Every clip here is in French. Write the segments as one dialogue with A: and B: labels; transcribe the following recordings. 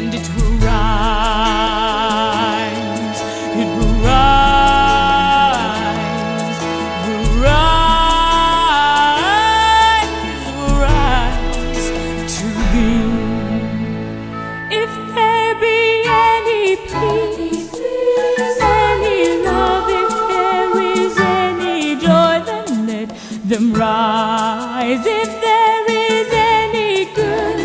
A: and it will rise, it will rise, will rise, will rise to thee. If there be any peace, any love, if there is any joy, then let them rise. If there is any good,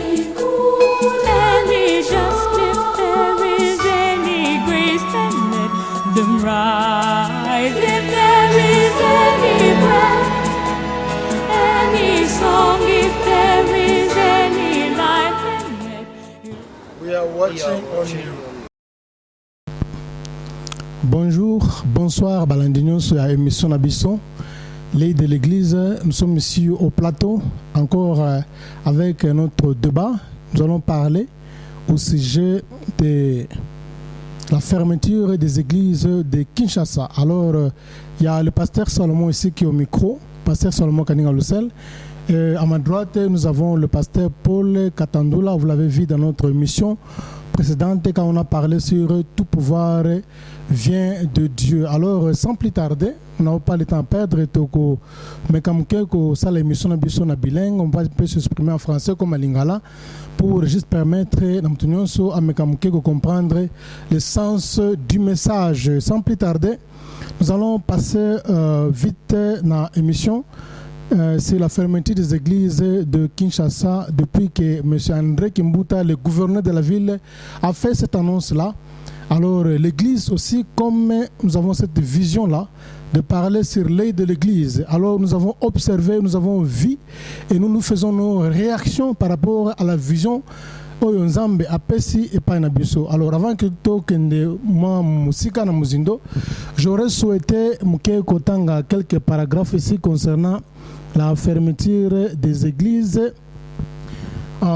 A: any just, if there is any grace, then let them rise. If there is any breath, any song, if there is any life, then let
B: We are watching on you.
C: Bonjour, bonsoir, Balandignon sur la émission Nabisson, les de l'église. Nous sommes ici au plateau, encore avec notre débat. Nous allons parler au sujet de la fermeture des églises de Kinshasa. Alors, il y a le pasteur Salomon ici qui est au micro, pasteur Salomon Kaninga Lucel. À ma droite, nous avons le pasteur Paul Katandoula. Vous l'avez vu dans notre émission précédente quand on a parlé sur tout pouvoir vient de Dieu. Alors, sans plus tarder, on n'a pas le temps à perdre. Mais comme ça, l'émission na bilingue, on va s'exprimer en français comme à lingala pour juste permettre de comprendre le sens du message. Sans plus tarder, nous allons passer vite dans l'émission. C'est la fermeture des églises de Kinshasa depuis que M. André Kimbuta, le gouverneur de la ville, a fait cette annonce-là. Alors l'église aussi, comme nous avons cette vision-là, de parler sur l'œil de l'église. Alors nous avons observé, nous avons vu et nous faisons nos réactions par rapport à la vision. Alors avant que j'aurais souhaité quelques paragraphes ici concernant la fermeture des églises. Il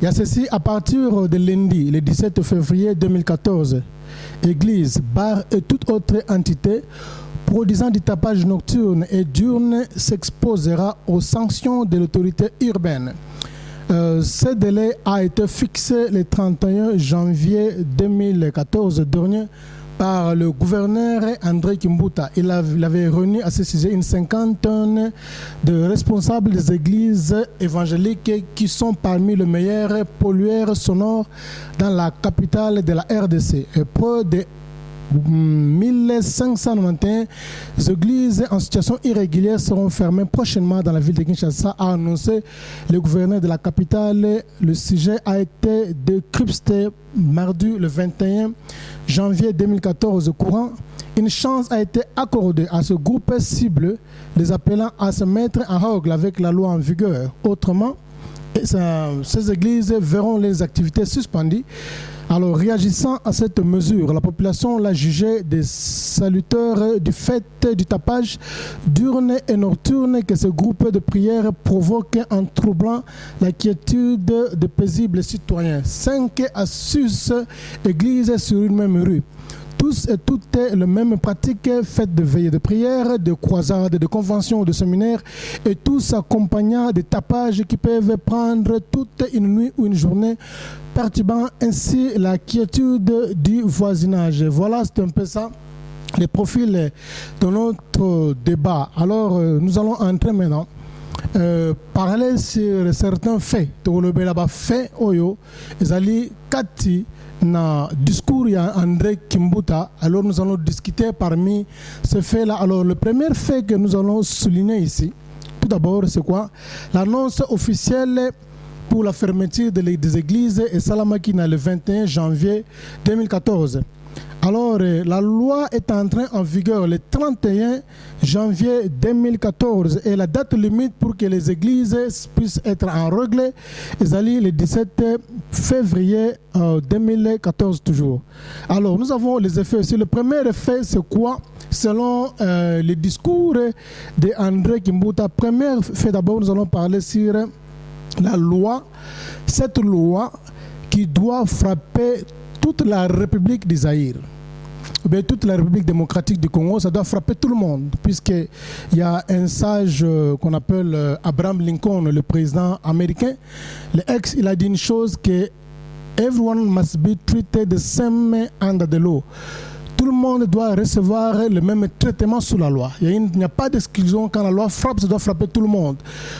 C: y a ceci à partir de lundi, le 17 février 2014. Église, bar et toute autre entité produisant du tapage nocturne et diurne s'exposera aux sanctions de l'autorité urbaine. Ce délai a été fixé le 31 janvier 2014 dernier par le gouverneur André Kimbuta. Il avait réuni à ce sujet une cinquantaine de responsables des églises évangéliques qui sont parmi les meilleurs pollueurs sonores dans la capitale de la RDC. Et près de 1591 églises en situation irrégulière seront fermées prochainement dans la ville de Kinshasa, a annoncé le gouverneur de la capitale. Le sujet a été décrypté mardi le 21 janvier 2014 au courant. Une chance a été accordée à ce groupe cible, les appelant à se mettre en règle avec la loi en vigueur. Autrement, ces églises verront les activités suspendues. Alors, réagissant à cette mesure, la population l'a jugé des salutaires du fait du tapage diurne et nocturne que ce groupe de prière provoque en troublant la quiétude des paisibles citoyens. 5 à 6 églises sur une même rue. Tous et toutes les mêmes pratiques, faites de veillées de prière, de croisades, de conventions, de séminaires, et tous accompagnant des tapages qui peuvent prendre toute une nuit ou une journée, perturbant ainsi la quiétude du voisinage. Voilà, c'est un peu ça, les profils de notre débat. Alors, nous allons entrer maintenant. Parler sur certains faits. Fait, Oyo, Ezali, Kati, na discours il y a André Kimbuta. Alors nous allons discuter parmi ces faits-là. Alors le premier fait que nous allons souligner ici, tout d'abord, c'est quoi? L'annonce officielle pour la fermeture des églises et Salamakina le 21 janvier 2014. Alors, la loi est entrée en vigueur le 31 janvier 2014 et la date limite pour que les églises puissent être en règle est le 17 février 2014 toujours. Alors, nous avons les effets aussi. Le premier effet, c'est quoi? Selon le discours de André Kimbuta, premier fait d'abord, nous allons parler sur la loi. Cette loi qui doit frapper toute la République d'Isaïr, ou bien toute la République démocratique du Congo, ça doit frapper tout le monde, puisqu'il y a un sage qu'on appelle Abraham Lincoln, le président américain. Il a dit une chose que Everyone must be treated the same under the law. Tout le monde doit recevoir le même traitement sous la loi. Il n'y a pas d'exclusion. Quand la loi frappe, ça doit frapper tout le monde.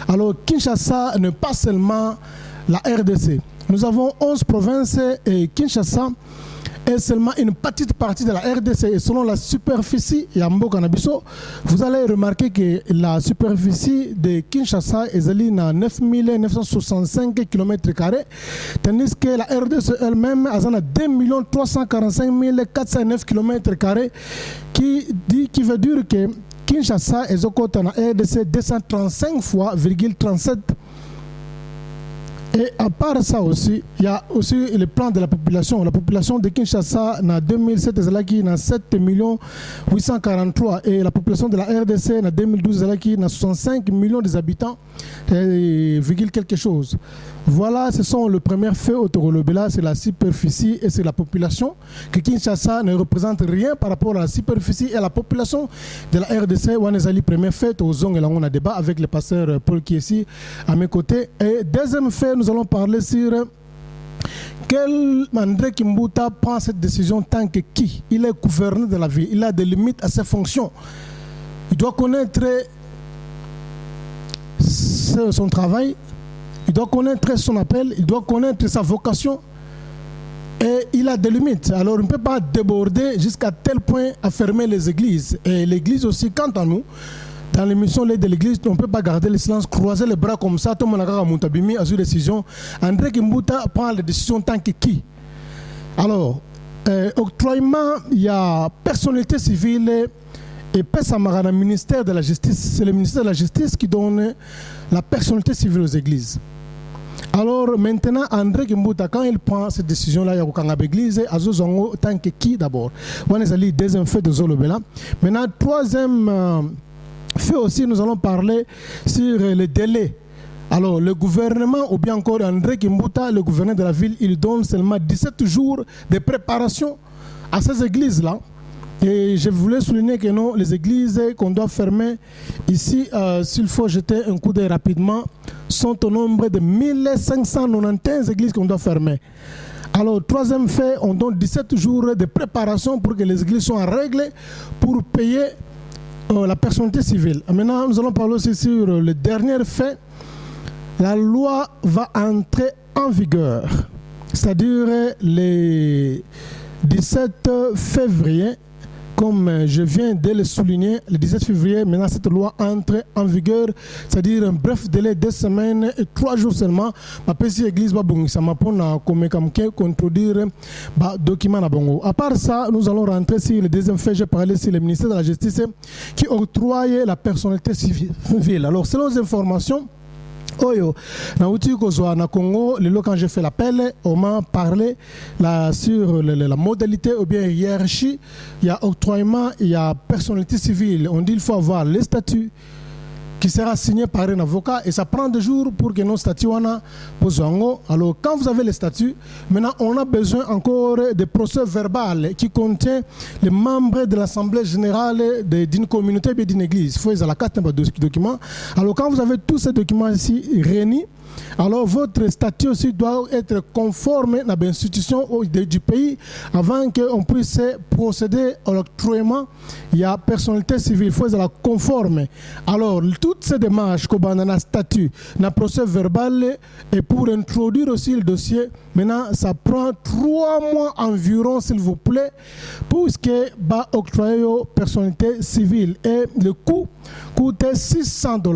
C: Alors Kinshasa n'est pas seulement la RDC. Nous avons 11 provinces et Kinshasa est seulement une petite partie de la RDC. Et selon la superficie Yambo Kanabiso, vous allez remarquer que la superficie de Kinshasa est à 9965 km², tandis que la RDC elle-même a 2 345 409 km², qui veut dire que Kinshasa est au côté de la RDC 235 fois, 37. Et à part ça aussi, il y a aussi le plan de la population. La population de Kinshasa, en 2007, est à 7 843. Et la population de la RDC, en 2012, est à 65 millions d'habitants, virgule quelque chose. Voilà, ce sont le premier fait au Torolobela, c'est la superficie et c'est la population. Que Kinshasa ne représente rien par rapport à la superficie et à la population de la RDC. On est allé premier fait aux zones et là on a débat avec le pasteur Paul qui est ici à mes côtés. Et deuxième fait, nous allons parler sur quel André Kimbuta prend cette décision tant que qui? Il est gouverneur de la ville, il a des limites à ses fonctions. Il doit connaître son travail. Il doit connaître son appel, il doit connaître sa vocation et il a des limites. Alors on ne peut pas déborder jusqu'à tel point à fermer les églises. Et l'église aussi, quant à nous, dans l'émission de l'église, on ne peut pas garder le silence, croiser les bras comme ça. Tout le monde a montabimi à une décision. André Kimbuta prend la décision tant que qui? Alors, octroiement, il y a personnalité civile et Pessamara, le ministère de la Justice. C'est le ministère de la Justice qui donne la personnalité civile aux églises. Alors maintenant, André Kimbuta, quand il prend cette décision-là, il y a une église, Azozongo, tant que qui d'abord? On est allé deuxième fait de Zolobela. Maintenant, troisième fait aussi, nous allons parler sur les délais. Alors, le gouvernement, ou bien encore André Kimbuta, le gouverneur de la ville, il donne seulement 17 jours de préparation à ces églises-là. Et je voulais souligner que non, les églises qu'on doit fermer ici, s'il faut jeter un coup d'œil rapidement, sont au nombre de 1591 églises qu'on doit fermer. Alors, troisième fait, on donne 17 jours de préparation pour que les églises soient en règle pour payer la personnalité civile. Maintenant, nous allons parler aussi sur le dernier fait. La loi va entrer en vigueur, c'est-à-dire le 17 février. Comme je viens de le souligner, le 17 février, maintenant cette loi entre en vigueur, c'est-à-dire un bref délai de 2 semaines et 3 jours seulement. Ma petite église va bon, ça m'a pour contredire document na bongo. À part ça, nous allons rentrer sur le deuxième fait. J'ai parlé sur le ministère de la Justice qui octroie la personnalité civile. Alors, selon les informations, Oyo, na Congo, quand j'ai fait l'appel, on m'a parlé sur la modalité ou bien hiérarchie. Il y a octroiement, il y a personnalité civile. On dit qu'il faut avoir les statuts qui sera signé par un avocat et ça prend des jours pour que nos statuts soient. Alors quand vous avez les statuts, maintenant on a besoin encore de procès verbal qui contient les membres de l'Assemblée générale d'une communauté et d'une église. Il faut la carte de documents. Alors quand vous avez tous ces documents ici réunis, alors votre statut aussi doit être conforme à l'institution du pays avant qu'on puisse procéder à l'octroiement. Il y a personnalité civile, il faut être conforme. Alors toutes ces démarches qu'on a dans le statut, dans le procès verbal et pour introduire aussi le dossier, maintenant ça prend 3 mois environ s'il vous plaît pour ce qui est octroyer personnalité civile et le coût coûte $600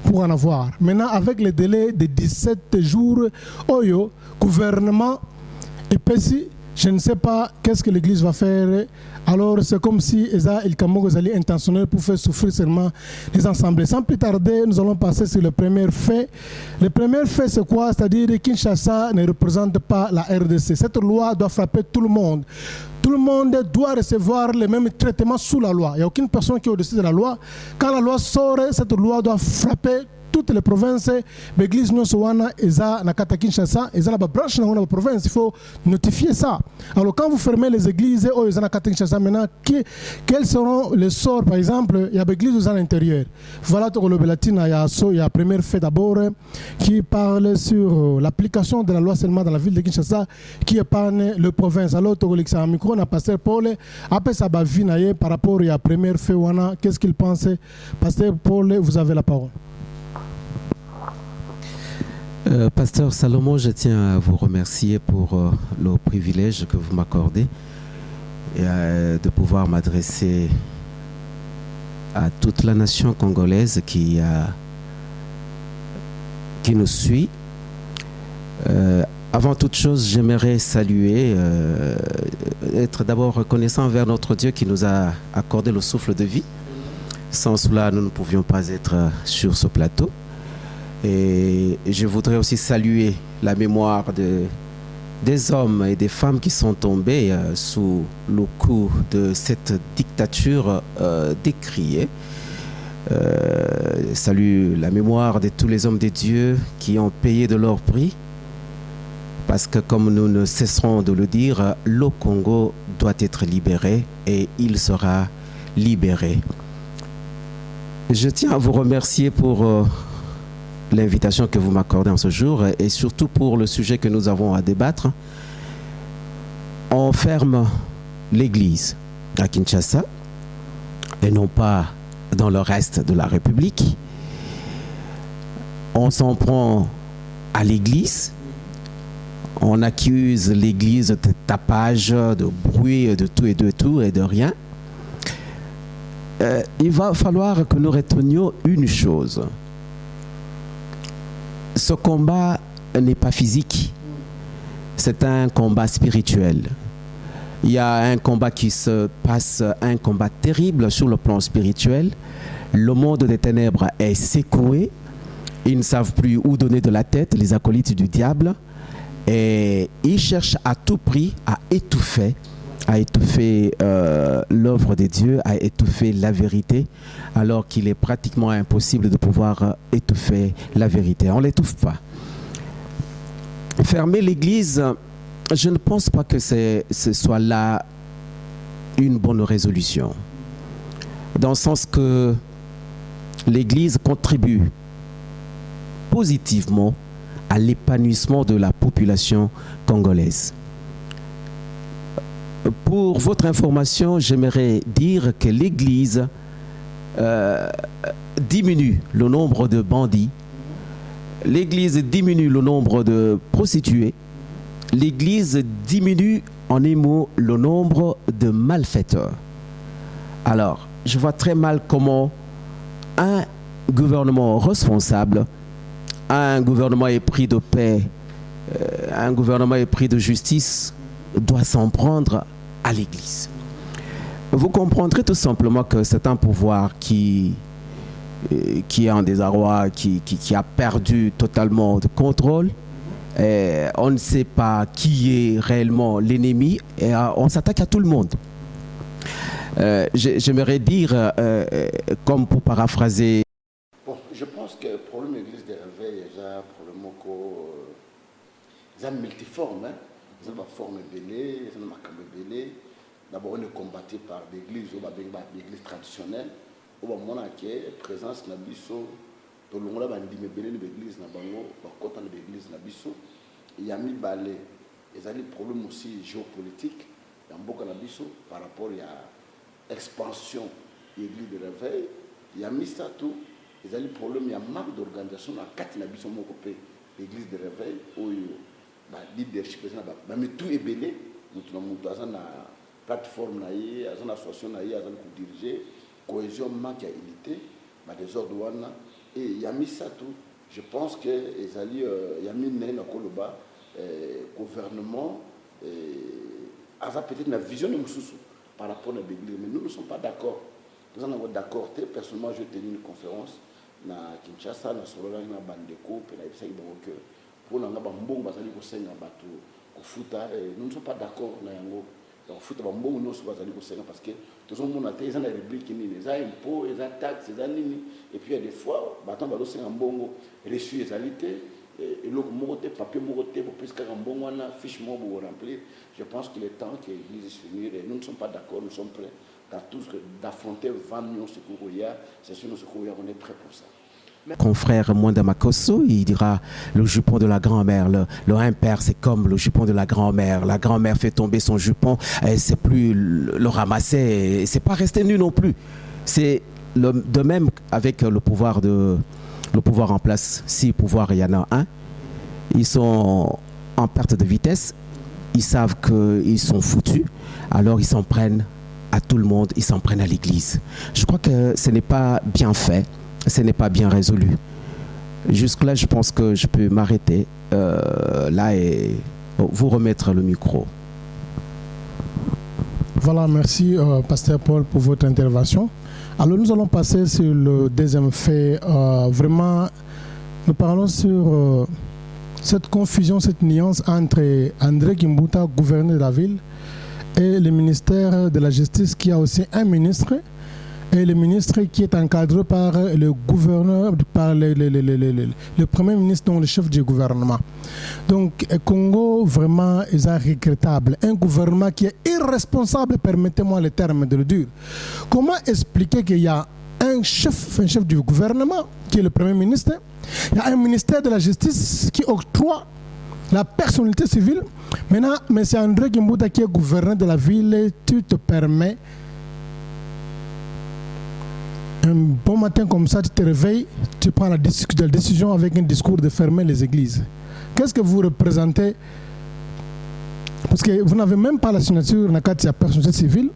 C: pour en avoir. Maintenant, avec le délai de 17 jours, Oyo, gouvernement, et puis je ne sais pas qu'est-ce que l'Église va faire. Alors, c'est comme si il est intentionnel pour faire souffrir seulement les assemblées. Sans plus tarder, nous allons passer sur le premier fait. Le premier fait, c'est quoi? C'est-à-dire que Kinshasa ne représente pas la RDC. Cette loi doit frapper tout le monde. Tout le monde doit recevoir le même traitement sous la loi. Il n'y a aucune personne qui est au-dessus de la loi. Quand la loi sort, cette loi doit frapper tout toutes les provinces, l'église nous soana eza na kata Kinshasa, eza na ba branche na province, il faut notifier ça. Alors quand vous fermez les églises oh eza na kata Kinshasa maintenant, quels seront les sorts par exemple, il y a l'église à l'intérieur. Voilà tout le Belatina, il y a la première fait d'abord qui parle sur l'application de la loi seulement dans la ville de Kinshasa qui épargne le province. Alors tout le micro na pasteur Paul après ça va venir par rapport à la première fait wana, qu'est-ce qu'il pense? Pasteur Paul, vous avez la parole.
D: Pasteur Salomon, je tiens à vous remercier pour le privilège que vous m'accordez et de pouvoir m'adresser à toute la nation congolaise qui nous suit. Avant toute chose, j'aimerais saluer, être d'abord reconnaissant envers notre Dieu qui nous a accordé le souffle de vie. Sans cela, nous ne pouvions pas être sur ce plateau. Et je voudrais aussi saluer la mémoire des hommes et des femmes qui sont tombés sous le coup de cette dictature décriée. Salue la mémoire de tous les hommes de Dieu qui ont payé de leur prix. Parce que comme nous ne cesserons de le dire, le Congo doit être libéré et il sera libéré. Je tiens à vous remercier pour l'invitation que vous m'accordez en ce jour et surtout pour le sujet que nous avons à débattre. On ferme l'église à Kinshasa et non pas dans le reste de la République. On s'en prend à l'église. On accuse l'église de tapage, de bruit, de tout et de rien. Il va falloir que nous retenions une chose. Ce combat n'est pas physique, c'est un combat spirituel. Il y a un combat qui se passe, un combat terrible sur le plan spirituel. Le monde des ténèbres est secoué. Ils ne savent plus où donner de la tête, les acolytes du diable. Et ils cherchent à tout prix à étouffer l'œuvre de Dieu, à étouffer la vérité, alors qu'il est pratiquement impossible de pouvoir étouffer la vérité. On ne l'étouffe pas. Fermer l'église, je ne pense pas que ce soit là une bonne résolution. Dans le sens que l'église contribue positivement à l'épanouissement de la population congolaise. Pour votre information, j'aimerais dire que l'Église diminue le nombre de bandits, l'Église diminue le nombre de prostituées, l'Église diminue en un mot le nombre de malfaiteurs. Alors, je vois très mal comment un gouvernement responsable, un gouvernement épris de paix, un gouvernement épris de justice doit s'en prendre à l'Église. Vous comprendrez tout simplement que c'est un pouvoir qui est en désarroi, qui a perdu totalement de contrôle. Et on ne sait pas qui est réellement l'ennemi et on s'attaque à tout le monde. J'aimerais dire, comme pour paraphraser.
E: Bon, je pense que le problème de l'église de réveil est un problème multiforme. Il y a une forme belée, il y a une macabre belée. D'abord, on est combattu par l'église, l'église traditionnelle. On a une présence dans l'église. Tout le monde a dit que l'église n'a pas de l'église. Il y a mis balai. Il y a des problèmes aussi géopolitiques. Il y a beaucoup de par rapport à l'expansion de l'église de réveil. Il y a mis ça tout. Il y a des problèmes, il y a un manque d'organisation dans 4 nations de l'église de réveil. Leadership, mais tout est belé. Nous avons une plateforme, une association qui dirige, cohésion, manque à unité, des ordres et il y a mis ça tout. Je pense que il y a mis le gouvernement a peut-être une vision de Moussoussou par rapport à l'église, mais nous ne sommes pas d'accord. Nous sommes d'accord. Personnellement, j'ai tenu une conférence à Kinshasa, à Sololani, à Bandeko, pour nous ne sommes pas d'accord. Donc, il faut que nous soyons parce que tout le monde a des rubriques, des impôts, des taxes, des nini. Et puis, il y a des fois, on va aussi un bon reçu les alités. Et le papier moté pour plus qu'un bon fiche pour remplir. Je pense qu'il est temps que l'Église se finisse. Et nous ne sommes pas d'accord, nous sommes prêts d'affronter 20 millions de secours. C'est sûr, nous secours, on est prêts pour ça.
D: Confrère Mwanda Makosso, il dira le jupon de la grand-mère, le impair c'est comme le jupon de la grand-mère. La grand-mère fait tomber son jupon, et c'est plus le ramasser, c'est pas rester nu non plus. C'est de même avec le pouvoir en place. Si pouvoir il y en a un, ils sont en perte de vitesse, ils savent qu'ils sont foutus, alors ils s'en prennent à tout le monde, ils s'en prennent à l'église. Je crois que ce n'est pas bien fait. Ce n'est pas bien résolu. Jusque-là, je pense que je peux m'arrêter là et vous remettre le micro.
C: Voilà, merci Pasteur Paul pour votre intervention. Alors nous allons passer sur le deuxième fait. Vraiment, nous parlons sur cette confusion, cette nuance entre André Kimbuta, gouverneur de la ville, et le ministère de la Justice qui a aussi un ministre. Et le ministre qui est encadré par le gouverneur, par le premier ministre, donc le chef du gouvernement. Donc, Congo, vraiment, est regrettable. Un gouvernement qui est irresponsable, permettez-moi le terme de le dire. Comment expliquer qu'il y a un chef du gouvernement, qui est le premier ministre, il y a un ministère de la Justice qui octroie la personnalité civile. Maintenant, M. André Kimbuta, qui est gouverneur de la ville, tu te permets. Un bon matin comme ça, tu te réveilles, tu prends la décision avec un discours de fermer les églises. Qu'est-ce que vous représentez? Parce que vous n'avez même pas la signature de la personnalité civile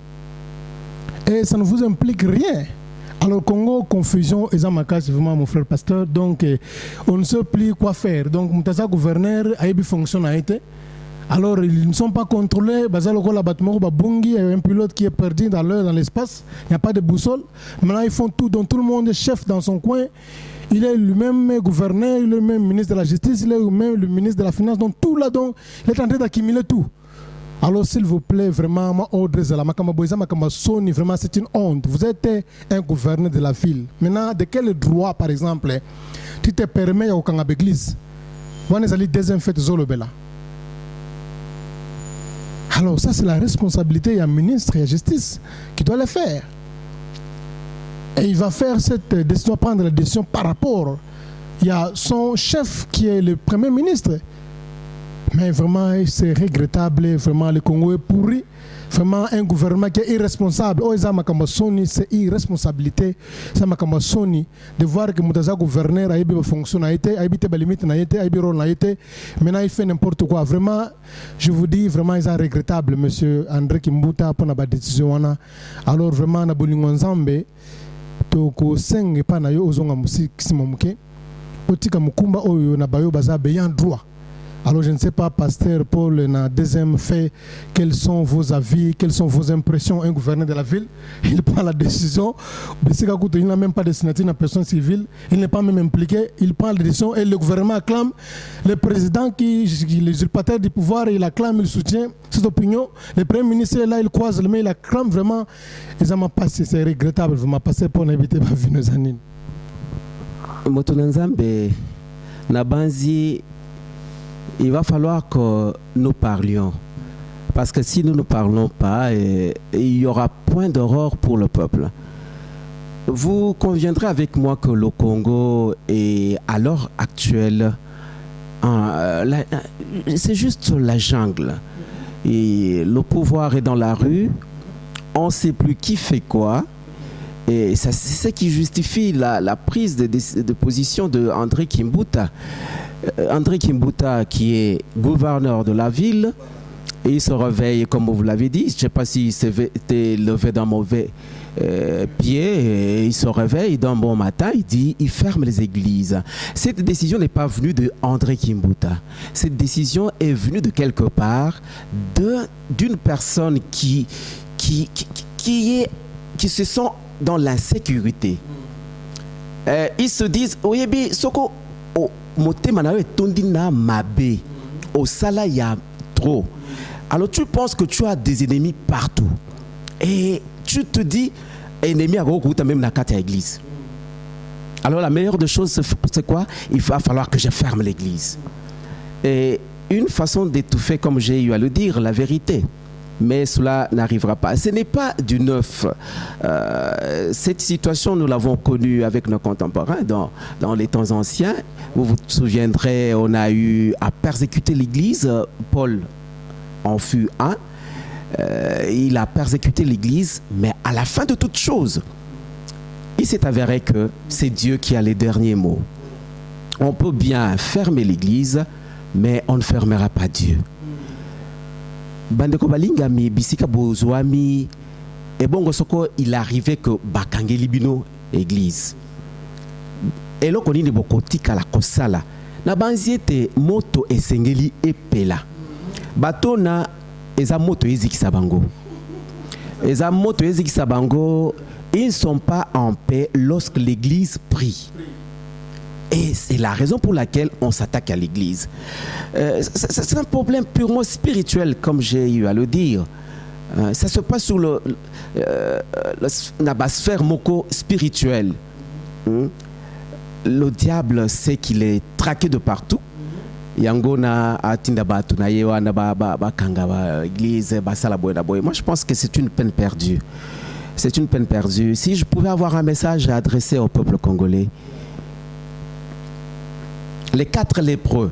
C: et ça ne vous implique rien. Alors Congo, confusion, et ça c'est vraiment mon frère pasteur. Donc on ne sait plus quoi faire. Donc Moutassa gouverneur a eu fonctionnalité. Alors, ils ne sont pas contrôlés. Il y a un pilote qui est perdu dans l'espace. Il n'y a pas de boussole. Maintenant, ils font tout. Donc, tout le monde est chef dans son coin. Il est lui-même gouverneur, il est lui-même ministre de la Justice, il est lui-même le ministre de la Finance. Donc, tout là, donc, il est en train d'accumuler tout. Alors, s'il vous plaît, vraiment, vraiment, c'est une honte. Vous êtes un gouverneur de la ville. Maintenant, de quel droit, par exemple, tu te permets au Kangab Église? On est allé désinfecter Zolobela. Alors ça, c'est la responsabilité. Il y a un ministre et la justice qui doit le faire. Et il va faire cette décision, prendre la décision par rapport. Il y a son chef qui est le premier ministre. Mais vraiment, c'est regrettable. Vraiment, le Congo est pourri. Vraiment, un gouvernement qui est irresponsable. Oh, c'est irresponsabilité. Ça m'a de voir que Moutaza gouverneur a eu fonctionnalité, a eu des limites, a eu rôle, maintenant il fait n'importe quoi. Vraiment, je vous dis, vraiment, c'est regrettable, monsieur André Kimbuta, pour la décision. Alors, vraiment, na bolingo nzambe, toko senge pa na yo ozonga musiki otika mukumba oyo na bayo baza beyan droit. Alors je ne sais pas, pasteur Paul, na deuxième fait, quels sont vos avis, quelles sont vos impressions? Un gouverneur de la ville, il prend la décision, il n'a même pas de signature na personne civile, il n'est pas même impliqué, il prend la décision et le gouvernement acclame le président qui est l'usurpateur du pouvoir, il acclame, il soutient cette opinion. Le premier ministre est là, il croise le main, il acclame vraiment. Et ça m'a passé, c'est regrettable, je m'ai passé pour n'éviter ma vie nos années.
D: Motonanzambe, Nabanzi, il va falloir que nous parlions. Parce que si nous ne parlons pas, il y aura point d'aurore pour le peuple. Vous conviendrez avec moi que le Congo est à l'heure actuelle, c'est juste la jungle. Et le pouvoir est dans la rue, on ne sait plus qui fait quoi. Et c'est ce qui justifie la prise de position de André Kimbuta. André Kimbuta qui est gouverneur de la ville, et il se réveille, comme vous l'avez dit, je ne sais pas s'il s'était levé d'un mauvais pied, et il se réveille d'un bon matin, il ferme les églises. Cette décision n'est pas venue de André Kimbuta. Cette décision est venue de quelque part d'une personne qui se sent dans l'insécurité. Ils se disent, oyebi soko motema na yo etondi na mabe osala ya trop. Alors tu penses que tu as des ennemis partout. Et tu te dis, ennemi à Goku, tu as même la carte à l'église. Alors la meilleure des choses, c'est quoi? Il va falloir que je ferme l'église. Et une façon d'étouffer, comme j'ai eu à le dire, la vérité. Mais cela n'arrivera pas. Ce n'est pas du neuf. Cette situation, nous l'avons connue avec nos contemporains dans les temps anciens. Vous vous souviendrez, on a eu à persécuter l'Église. Paul en fut un. Il a persécuté l'Église, mais à la fin de toute chose, il s'est avéré que c'est Dieu qui a les derniers mots. On peut bien fermer l'Église, mais on ne fermera pas Dieu. Bandeko balingami bisika bozwami et bongo soko il arrivait que bakangeli bino église eloko nini bokotika la kosala na banziete moto esengeli epela bato na eza moto ezikisa bango ils ne sont pas en paix lorsque l'église prie. Et c'est la raison pour laquelle on s'attaque à l'église. C'est un problème purement spirituel, comme j'ai eu à le dire. Ça se passe sur la sphère moko spirituelle. Le diable sait qu'il est traqué de partout. Yangona atinda batu na yewa na ba kanga ba église ba sala boy. Moi je pense que c'est une peine perdue. C'est une peine perdue. Si je pouvais avoir un message à adresser au peuple congolais, les 4 lépreux,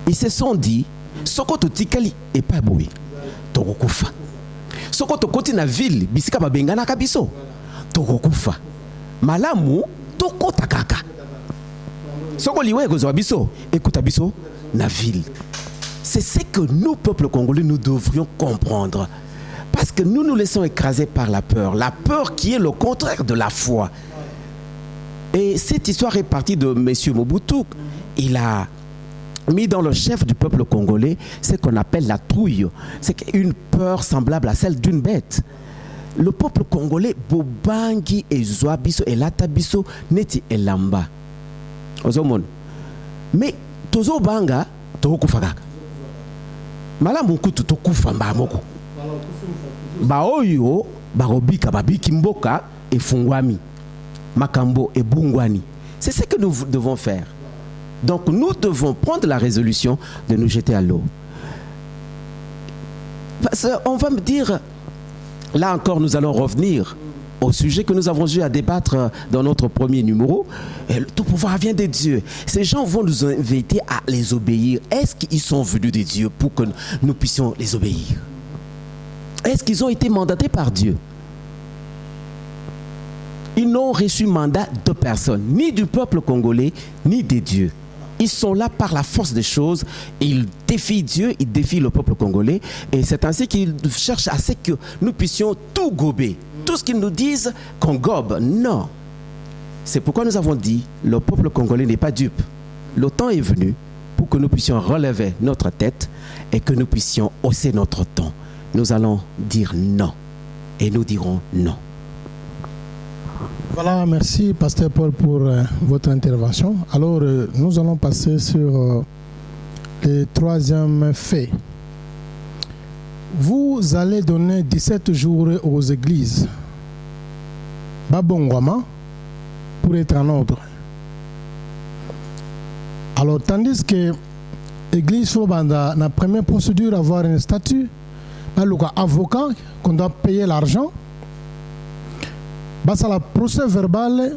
D: ils se sont dit, soko to tikali et pas boui, tokokufa. Soko to koti na ville, bisika ba bengana kabiso, tokokufa. Malamu toko takaka. Soko liwe gozo biso, écoute biso na ville. C'est ce que nous, peuple congolais, nous devrions comprendre. Parce que nous nous laissons écraser par la peur qui est le contraire de la foi. Et cette histoire est partie de M. Mobutu. Il a mis dans le chef du peuple congolais ce qu'on appelle la trouille. C'est une peur semblable à celle d'une bête. Le peuple congolais, Bobangi et Zouabiso et Latabiso, Neti et Lamba. Ozomon. Mais Tozo Banga, Tokufagaka. Malamukutu Tokufa Mbamoko. Baoyo, Barobika, Babiki Mboka et Fungwami. Makambo et Bungwani. C'est ce que nous devons faire. Donc nous devons prendre la résolution de nous jeter à l'eau. Parce qu'on va me dire, là encore nous allons revenir au sujet que nous avons eu à débattre dans notre premier numéro. Et tout pouvoir vient de Dieu. Ces gens vont nous inviter à les obéir. Est-ce qu'ils sont venus de Dieu pour que nous puissions les obéir? Est-ce qu'ils ont été mandatés par Dieu? Ils n'ont reçu mandat de personne, ni du peuple congolais, ni des dieux. Ils sont là par la force des choses. Ils défient Dieu, ils défient le peuple congolais. Et c'est ainsi qu'ils cherchent à ce que nous puissions tout gober. Tout ce qu'ils nous disent qu'on gobe. Non. C'est pourquoi nous avons dit, le peuple congolais n'est pas dupe. Le temps est venu pour que nous puissions relever notre tête et que nous puissions hausser notre ton. Nous allons dire non. Et nous dirons non.
C: Voilà, merci Pasteur Paul pour votre intervention. Alors, nous allons passer sur le troisième fait. Vous allez donner 17 jours aux églises. Babongwama, pour être en ordre. Alors, tandis que l'église faut dans la première procédure avoir un statut, le avocat qu'on doit payer l'argent. C'est la procès verbal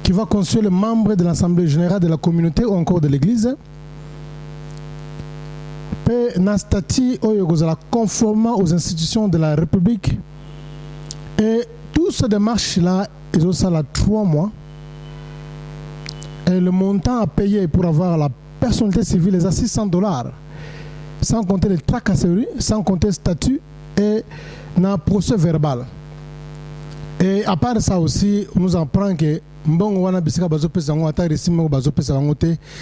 C: qui va constituer le membre de l'Assemblée générale de la communauté ou encore de l'église. Puis, un statut conformément aux institutions de la République. Et toutes ces démarches-là, ils ont ça là 3 mois. Et le montant à payer pour avoir la personnalité civile est à $600. Sans compter les tracasseries, sans compter le statut et le procès verbal. Et à part ça aussi, on nous apprend que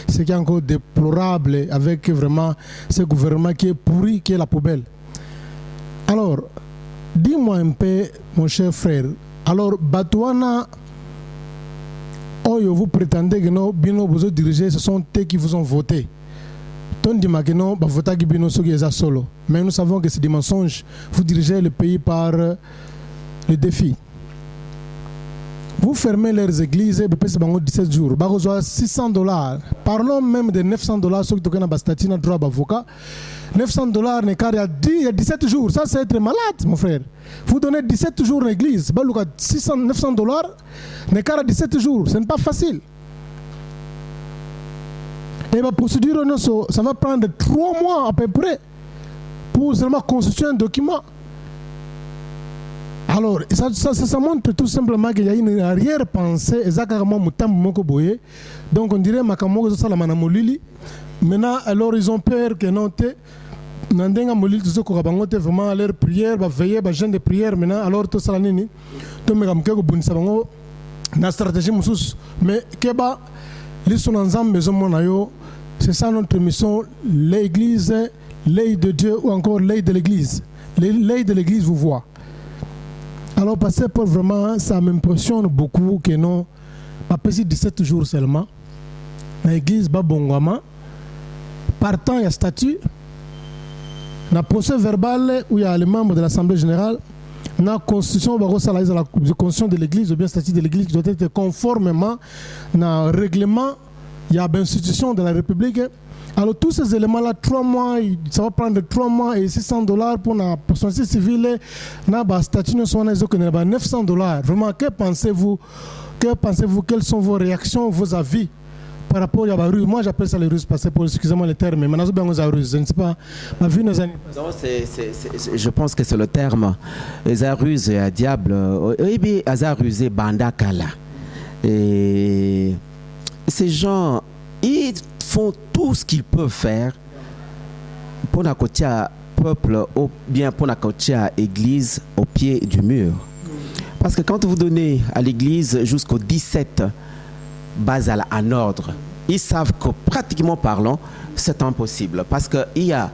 C: ce qui est encore déplorable avec vraiment ce gouvernement qui est pourri, qui est la poubelle. Alors, dis-moi un peu, mon cher frère, alors, Batouana, vous prétendez que nos bino vous dirigés, ce sont eux qui vous ont voté. Mais nous savons que c'est des mensonges. Vous dirigez le pays par le défi. Vous fermez leurs églises et vous payez 17 jours. Vous avez $600. Parlons même de $900 ceux qui ont un statut de droit d'avocat. $900 n'est qu'à il y a 17 jours. Ça, c'est être malade, mon frère. Vous donnez 17 jours à l'église. $900 n'est qu'à 17 jours. Ce n'est pas facile. Et la procédure, ça va prendre 3 mois à peu près pour seulement constituer un document. Alors, ça montre tout simplement qu'il y a une arrière-pensée. Donc, on dirait que maintenant, alors ils ont peur que non, vraiment leur prière, veiller, jeûne de prière. Maintenant, alors tout ça, na stratégie mais keba c'est ça notre mission, l'église, l'œil de Dieu ou encore l'œil de l'église. L'œil de l'église vous voit. Alors, passer pour vraiment, ça m'impressionne beaucoup que non, pas passer 17 jours seulement. L'église Babongama, partant, il y a statut, dans le procès verbal où il y a les membres de l'Assemblée générale, dans la constitution, la constitution de l'église, ou bien statut de l'église qui doit être conformément dans le règlement, il y a l'institution de la République. Alors tous ces éléments-là, 3 mois, ça va prendre 3 mois et $600 pour la société civile, le statut national, $900. Vraiment, que pensez-vous? Quelles sont vos réactions, vos avis par rapport à la ruse? Moi, j'appelle ça les ruses, parce que excusez-moi le terme, mais je ne sais pas.
D: Je pense que c'est le terme. Les ruses et diable, et rusé bandakala. Et ces gens, ils font tout ce qu'ils peuvent faire pour la côté peuple ou bien pour la côté église au pied du mur. Parce que quand vous donnez à l'église jusqu'au 17 bases en ordre, ils savent que pratiquement parlant, c'est impossible. Parce qu'il y a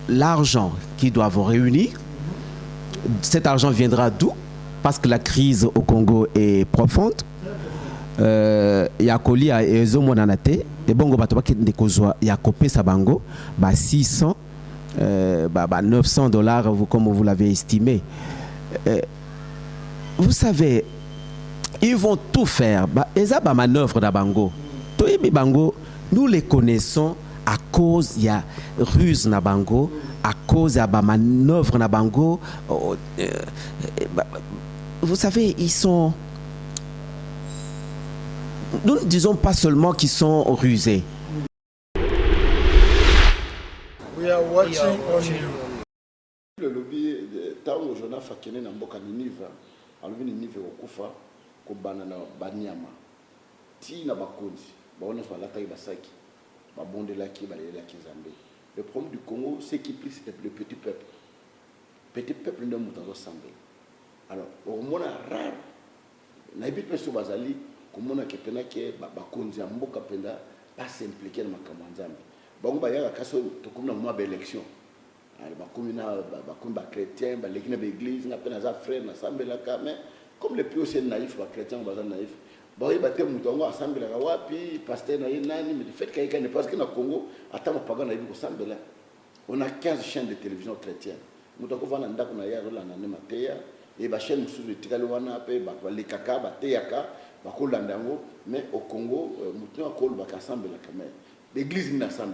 D: l'argent qu'ils doivent réunir. Cet argent viendra d'où? Parce que la crise au Congo est profonde. Ya kolia ezo monanate et bongo bato bakende kozwa ya kopesa bango ba 600 $900 comme vous l'avez estimé. Vous savez, ils vont tout faire. Eza ba manœuvre da bango. Toyebi bango, nous les connaissons à cause ya ruse na bango, à cause ya ba manœuvre na bango. Vous savez, ils sont. Nous ne disons pas seulement qu'ils sont rusés.
B: We are watching on you.
E: Le lobby tango jona fakene na mboka Ninive, alobi Ninive okufa ko banana banyama. Ti na bakonzi, baona balata basaki, babondelaki balelaki Nzambe. Le problème du Congo, c'est qu'il plus c'est le petit peuple. Petit peuple ne mutanzo Nzambe. Alors, au moins rare. Na ibit peso bazali komona ke pena ke bakonzi ya mboka penda pas s'impliquer na makambo ya Nzambe. Bango bayaka kaso to komona mwa ba élection. Alors bakomina bakomba chrétien, ba lekina ba église na pena za frère na sambelaka, mais comme les plus aussi naïfs ba chrétiens ba naïf. Ba yeba te muto ngo asambelaka wapi, pasteur na nani, mais le fait qu'il ne parce que na Congo atama paga na yibi ko sambela. On a 15 chaînes de télévision chrétiennes. Muto ko vana ndako na ya rola na ne mateya et ba chaîne musuzu tikali wana pe ba lekaka ba teyaka. Mais au Congo, l'église n'a pas.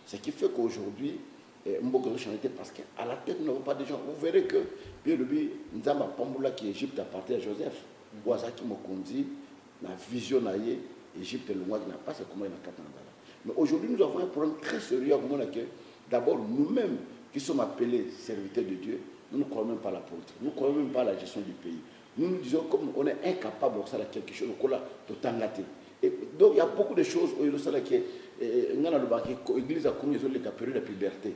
E: Ce qui fait qu'aujourd'hui, Mboka changé parce qu'à la tête, nous n'avons pas de gens. Vous verrez que, bien le but, nous avons Pamboula qui est Égypte à partir de Joseph. Ouazaki Mokondi, la vision naïe, Égypte, le mois qui n'a pas, c'est comment il y a 4 ans. Mais aujourd'hui, nous avons un problème très sérieux. D'abord, nous-mêmes qui sommes appelés serviteurs de Dieu, nous ne croyons même pas à la politique, nous ne croyons même pas à la gestion du pays. Nous nous disons comme on est incapable de faire quelque chose, et donc il y a beaucoup de choses où l'église a connu la période de puberté.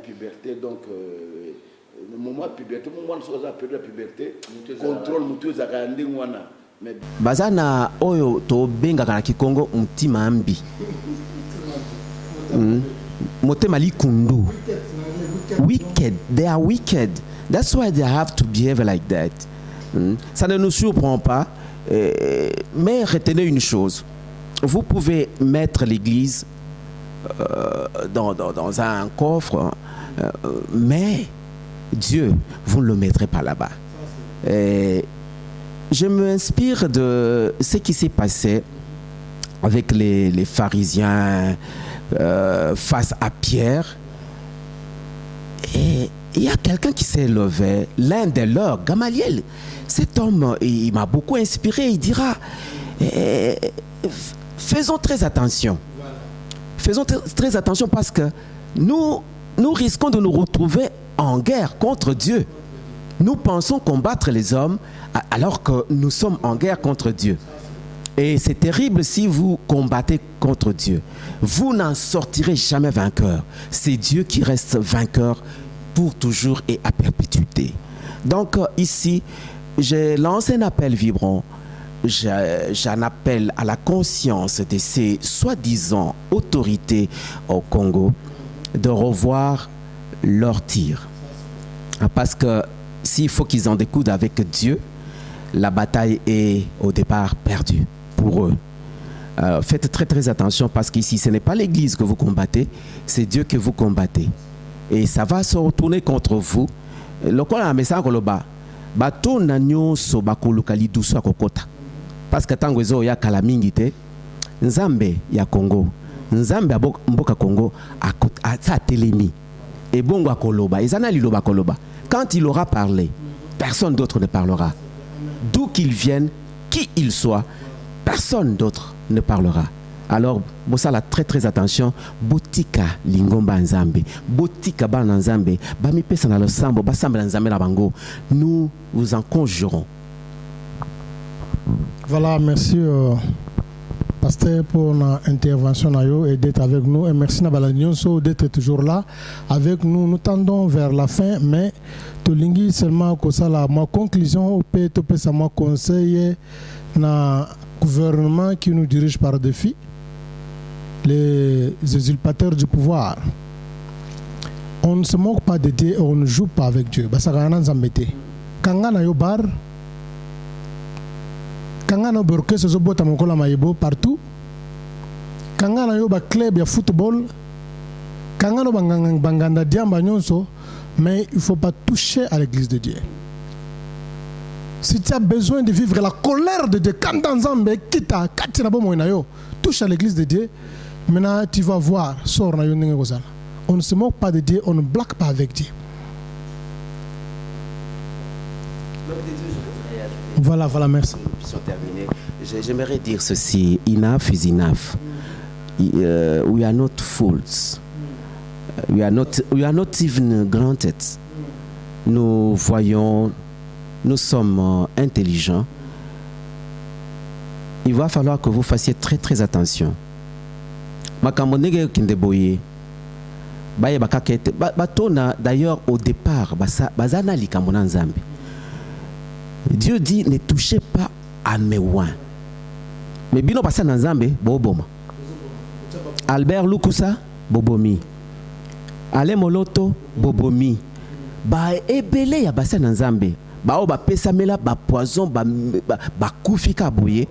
E: Puberté, donc le moment de puberté, le moment de la période de puberté, contrôle mutu zakandi wana.
D: Bazana oyo to benga kana Kikongo mtima ambi. Motema likundu. Wicked, they are wicked. That's why they have to behave like that. Ça ne nous surprend pas, mais retenez une chose. Vous pouvez mettre l'église dans un coffre, mais Dieu, vous ne le mettrez pas là-bas. Et je m'inspire de ce qui s'est passé avec les pharisiens face à Pierre. Et il y a quelqu'un qui s'est levé, l'un de leurs, Gamaliel. Cet homme, il m'a beaucoup inspiré. Il dira, faisons très attention. Faisons très attention parce que nous risquons de nous retrouver en guerre contre Dieu. Nous pensons combattre les hommes alors que nous sommes en guerre contre Dieu. Et c'est terrible si vous combattez contre Dieu. Vous n'en sortirez jamais vainqueur. C'est Dieu qui reste vainqueur pour toujours et à perpétuité. Donc ici, j'ai lancé un appel vibrant. J'en appelle à la conscience de ces soi-disant autorités au Congo de revoir leur tir. Parce que s'il faut qu'ils en découdent avec Dieu, la bataille est au départ perdue pour eux. Faites très très attention parce qu'ici ce n'est pas l'église que vous combattez, c'est Dieu que vous combattez. Et ça va se retourner contre vous. Lokola message koloba bato na nyonso bakolukali duso akokota. Parce que tango ezo ya kala mingi te Nzambe ya Congo, Nzambe mboka Congo a telemi. Et bongo akoloba, ezana liloba koloba. Quand il aura parlé, personne d'autre ne parlera. D'où qu'il vienne, qui il soit, personne d'autre ne parlera. Alors, bosala très très attention. Botika lingomba nzambe, botika bana nzambe, bami pesa na losambo, basambe na nzambe na bango. Nous vous en conjurons.
C: Voilà, merci pasteur pour l'intervention et d'être avec nous. Et merci Nabala Nyonso d'être toujours là avec nous. Nous tendons vers la fin, mais Tolingi seulement que ça la ma conclusion, peut ça ma conseil na gouvernement qui nous dirige par défi, les usurpateurs du pouvoir. On ne se moque pas de Dieu, on ne joue pas avec Dieu. Basagana Zambete. Kangana yo bar. Kangana borke se zobota mokola maïbo partout. Kangana yo ba club ya football. Kangana banganda diamba nyonso. Mais il ne faut pas toucher à l'église de Dieu. Si tu as besoin de vivre la colère de Dieu, quand dans Zambé, touche à l'église de Dieu, maintenant tu vas voir, on ne se moque pas de Dieu, on ne blague pas avec Dieu. Voilà, merci.
D: J'aimerais dire ceci, enough is enough. We are not fools. We are not even granted. Nous voyons, nous sommes intelligents. Il va falloir que vous fassiez très très attention. D'ailleurs, au départ, Dieu dit ne touchez pas à mes oins. Mais bino passa na Nzambe boboma. Albert Lukusa bobomi. Ale moloto bobomi. Ba ebele ya basa na Nzambe. Ba o ba pesa mela ba poison ba kufika boye.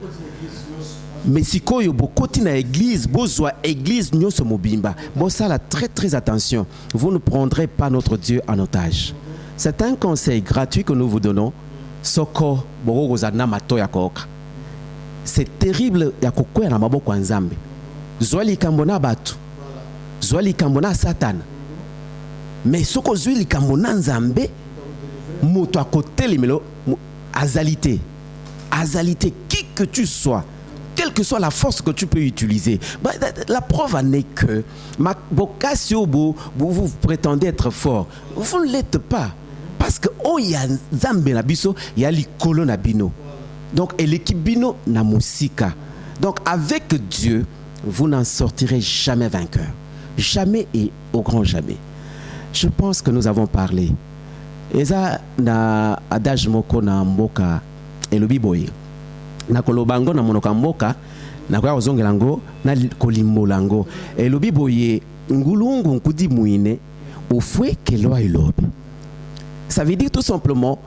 D: Mais sikoyo bokoti na église, bozwa église nyonso mobimba. Bosala très très attention. Vous ne prendrez pas notre Dieu en otage. C'est un conseil gratuit que nous vous donnons. Soko borogozana mato ya koka. C'est terrible ya kokwea na maboko ya Nzambe. Zwali kambona batu. Zwali kambona Satan. Mais soko zwili kambona Nzambe moto à côté limelo azalité. Azalité qui que tu sois, quelle que soit la force que tu peux utiliser. La preuve en est que vous prétendez être fort. Vous ne l'êtes pas. Parce que oh il y a Nzambe na biso, il y a likolo na bino. Donc et l'équipe bino na musika. Donc avec Dieu, vous n'en sortirez jamais vainqueur. Jamais et au grand jamais. Je pense que nous avons parlé. Eza na adage moko na mboka elobi boye. Na kolobango na monoka mboka na kwa ozongelango na kolimbolango. Elobi boye ngulungu nkudi muine ofwe kelo ilobi. Ça veut dire tout simplement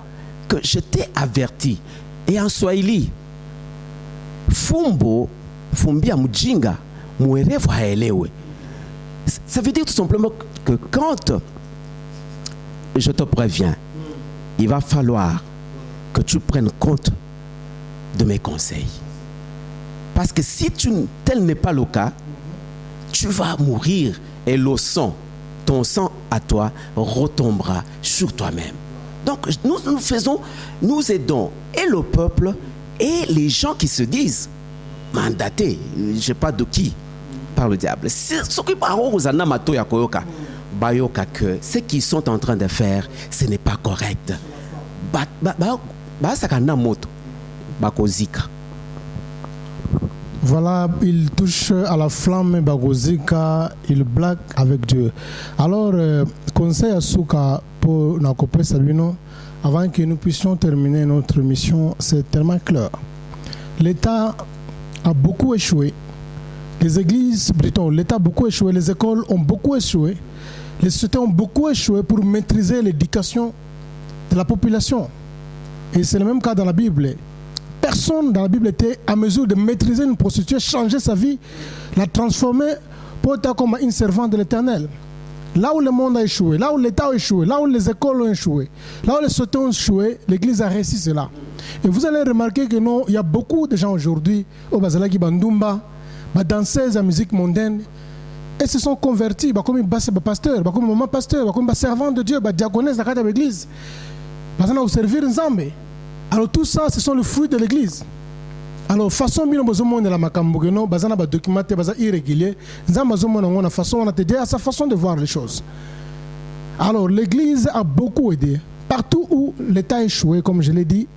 D: que je t'ai averti. Et en Swahili, fumbo, fumbia mujinga, muerevu haelewe. Ça veut dire tout simplement que quand je te préviens, il va falloir que tu prennes compte de mes conseils. Parce que si tel n'est pas le cas, tu vas mourir et le sang, ton sang à toi, retombera sur toi-même. Donc nous aidons et le peuple et les gens qui se disent mandatés, je ne sais pas de qui, par le diable. Ce qui bayoka que ce qu'ils sont en train de faire, ce n'est pas correct.
C: Voilà, il touche à la flamme Bagozika, il blague avec Dieu. Alors, conseil à Souka pour Nakopé Sabino, avant que nous puissions terminer notre mission, c'est tellement clair. L'État a beaucoup échoué. Les églises, plutôt, l'État a beaucoup échoué, les écoles ont beaucoup échoué, les sociétés ont beaucoup échoué pour maîtriser l'éducation de la population. Et c'est le même cas dans la Bible. Personne dans la Bible était à mesure de maîtriser une prostituée, changer sa vie, la transformer pour être comme une servante de l'Éternel. Là où le monde a échoué, là où l'État a échoué, là où les écoles ont échoué, là où les sociétés ont échoué, l'Église a réussi cela. Et vous allez remarquer que non, il y a beaucoup de gens aujourd'hui au Bazalaki Bandumba, danseuses à musique mondaine, et se sont convertis comme pasteur, comme maman pasteur, comme servant de Dieu, diaconesse de l'église. Parce qu'on a servir Nzambe. Alors tout ça, ce sont les fruits de l'église. Alors façon bien besoin de la makambo que non, bazana ba documenté, baza irrégulier. Nzambe besoin on a façon, on a t'aider à sa façon de voir les choses. Alors l'église a beaucoup aidé. Partout où l'État a échoué, comme je l'ai dit,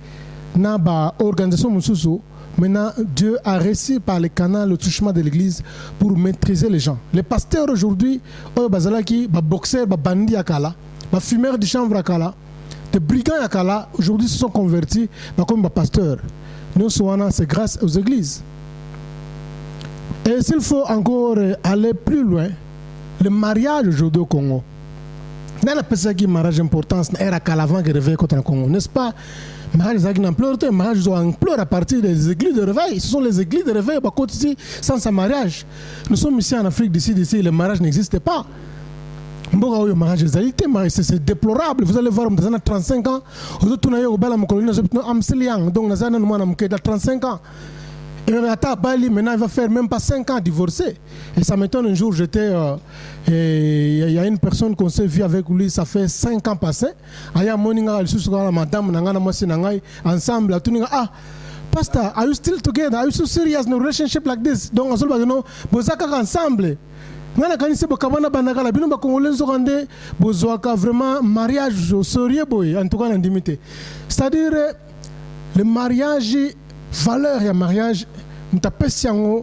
C: n'a pas organisation mususu. Maintenant, Dieu a réussi par les canaux le touchement de l'église pour maîtriser les gens. Les pasteurs aujourd'hui, bazalaki, boxeurs, bandits akala, fumeurs de chambre akala, des brigands akala, aujourd'hui se sont convertis comme pasteurs. Nous sommes c'est grâce aux églises. Et s'il faut encore aller plus loin, le mariage aujourd'hui au Congo. Dans la personne qui mariage importance, n'est pas avant que réveille contre le Congo, n'est-ce pas? Mariage qui n'ampleur, mariage ampleur à partir des églises de réveil. Ce sont les églises de réveil ici sans sa mariage. Nous sommes ici en Afrique, d'ici, le mariage n'existe pas. C'est déplorable. Vous allez voir, dans 35 ans, donc dans 35 ans. Et maintenant, il va faire même pas 5 ans divorcé. Et ça m'étonne, un jour, il y a une personne qu'on s'est vu avec lui, ça fait 5 ans passés. Il y a madame, ensemble, Pastor, are you still together? Are you so serious in a relationship like this? Donc, on se dit, ensemble. Vraiment mariage sérieux, en tout cas l'intimité. C'est-à-dire le mariage, valeur et mariage,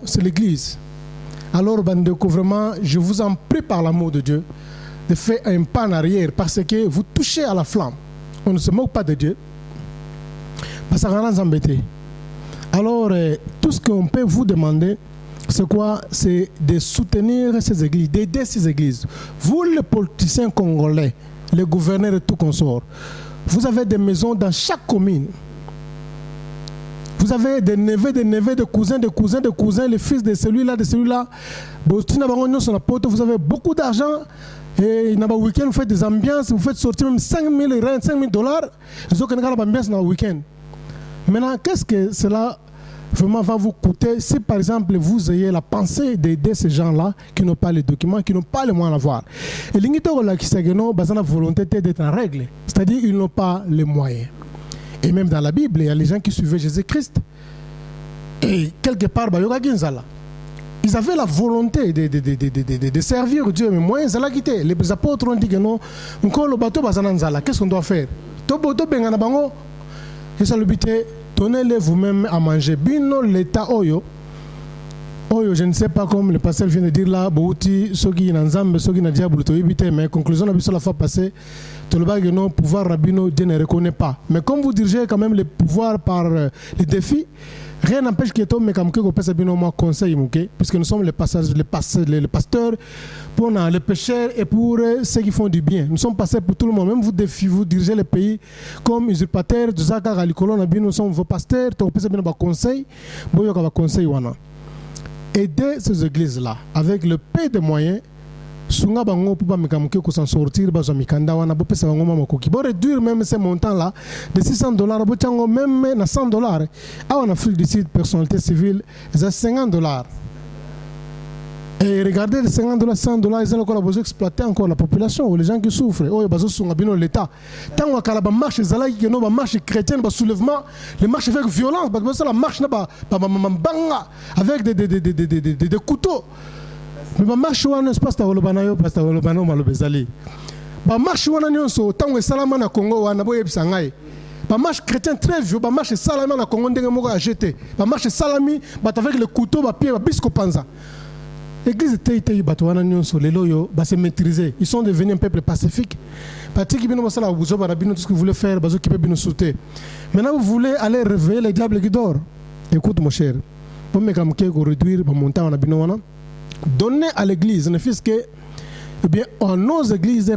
C: c'est l'église. Alors bandeko, vraiment, je vous en prie par l'amour de Dieu de faire un pas en arrière parce que vous touchez à la flamme. On ne se moque pas de Dieu. Parce que ça va nous embêter. Alors tout ce qu'on peut vous demander, c'est quoi? C'est de soutenir ces églises, d'aider ces églises. Vous, les politiciens congolais, les gouverneurs et tout consort, vous avez des maisons dans chaque commune. Vous avez des neveux, de cousins, les fils de celui-là, Vous avez beaucoup d'argent. Et dans le week-end, vous faites des ambiances, vous faites sortir même 5 000 dollars. Vous avez une ambiance dans le week-end. Maintenant, qu'est-ce que cela vraiment va vous coûter si par exemple vous ayez la pensée d'aider ces gens-là qui n'ont pas les documents, qui n'ont pas les moyens d'avoir. Et l'ingito là qui s'est la volonté d'être en règle, c'est-à-dire ils n'ont pas les moyens. Et même dans la Bible, il y a les gens qui suivaient Jésus-Christ. Et quelque part, ils avaient la volonté de servir Dieu, mais moyens ils ont quitté. Les apôtres ont dit que non, qu'est-ce qu'on doit faire? Et ça le but est donnez-les vous-même à manger. Bino l'état oyo, je ne sais pas comme le pasteur vient de dire là, Bouti, Sogi Nanzambe, Sogi na diable, mais conclusion la la fois passée, tout le bagage non pouvoir rabbino Dieu ne reconnaît pas. Mais comme vous dirigez quand même les pouvoirs par les défis, rien n'empêche qu'il y ait mais comme que vous passez bien au moins conseil, puisque nous sommes les pasteurs pour les pécheurs et pour ceux qui font du bien. Nous sommes passés pour tout le monde. Même vous dirigez les pays comme usurpateurs, nous sommes vos pasteurs, vous passez bien au conseil, vous conseil. Aider ces églises-là avec le peu de moyens sunga bango pour pas mekamuke ko s'en sortir bazo mikanda wana bo pesa bango mama koki bo réduire même ces montants là de $600 bo chango même na $100 en Afrique du Sud personnalité civile c'est $50. Et regardez les $50, $100, ils ont encore besoin d'exploiter encore la population, les gens qui souffrent. Oh, ils sont bien l'État. Tant que la marche, la marche chrétienne, le soulèvement, les marches avec violence, parce que la marche avec des couteaux. Mais la marche, on ne se passe pas dans le banayo, parce que le banayo malo bezali. La marche, on a so tant que salama na Congo, on a boye bisangai. La marche chrétienne très vieux, la marche salama na Congo, on a acheté. La marche salami, avec le couteau, la pied, la bisco panza. L'église était se maîtriser. Ils sont devenus un peuple pacifique. Tout ce que vous voulez faire, maintenant vous voulez aller réveiller les diables qui dorment. Écoute mon cher, pour me réduire mon montant, donner à l'église, ne fût-ce que, eh bien, en nos églises,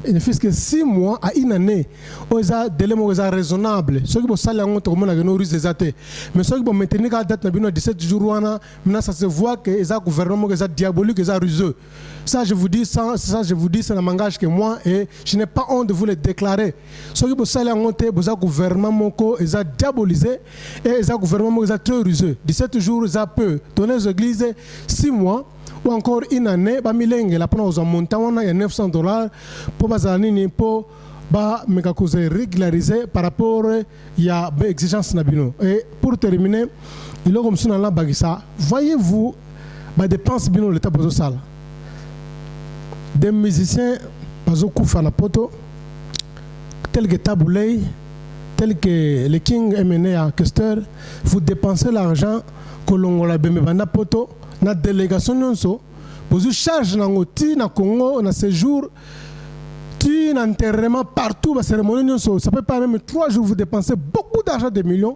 C: ne fût-ce que 6 mois à une année, ils ont des délais raisonnables. Ceux qui vont salir en tout le monde des athées. Mais ceux qui vont maintenir la date de 17 jours, maintenant ça se voit que les gouvernements sont diaboliques, ils sont ruseux. Ça je vous dis, c'est un langage que moi et je n'ai pas honte de vous le déclarer. Ceux qui vont salir en tout le gouvernement, ils sont diabolisés et les gouvernements sont très ruseux. 17 jours, ils peu. Donner aux églises 6 mois. Ou encore une année, la pose en montant, il y a $900 pour bazanini pour régulariser par rapport à l'exigence nabino. Et pour terminer, il y a comme ça bagisa. Voyez-vous, les dépenses bino l'état besoin sale. Des musiciens bazo kufa na poto, tels que Taboulay, tels que le King MNA Kester, vous dépensez l'argent que l'on a bemebana poto. Na délégation nyonso vous charge na ngoti na Congo na séjour tu na enterrement partout la cérémonie nyonso ça peut pas même 3 jours vous dépensez beaucoup d'argent des millions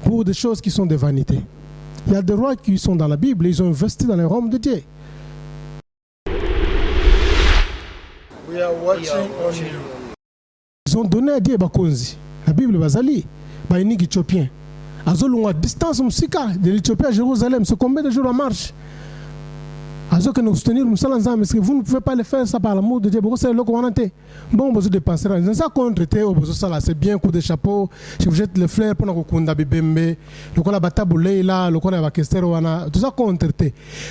C: pour des choses qui sont des vanités. Il y a des rois qui sont dans la Bible, ils ont investi dans les royaumes de Dieu.
B: We are watching on you.
C: Ils ont donné à Dieu bakonzi. La Bible bazali ba inik éthiopien. À distance de l'Éthiopie à Jérusalem, c'est combien de jours en marche? Azo que nous soutenir nous sommes ensemble, parce que vous ne pouvez pas le faire ça par l'amour de Dieu. Pourquoi c'est le commandant? Bon, vous dépensez. Ça contre c'est bien coup de chapeau. Je vous jette les fleurs pour nous kunda bibembe. Le qu'on a bataboulé là, le qu'on a bakestero wana. Tout ça contre.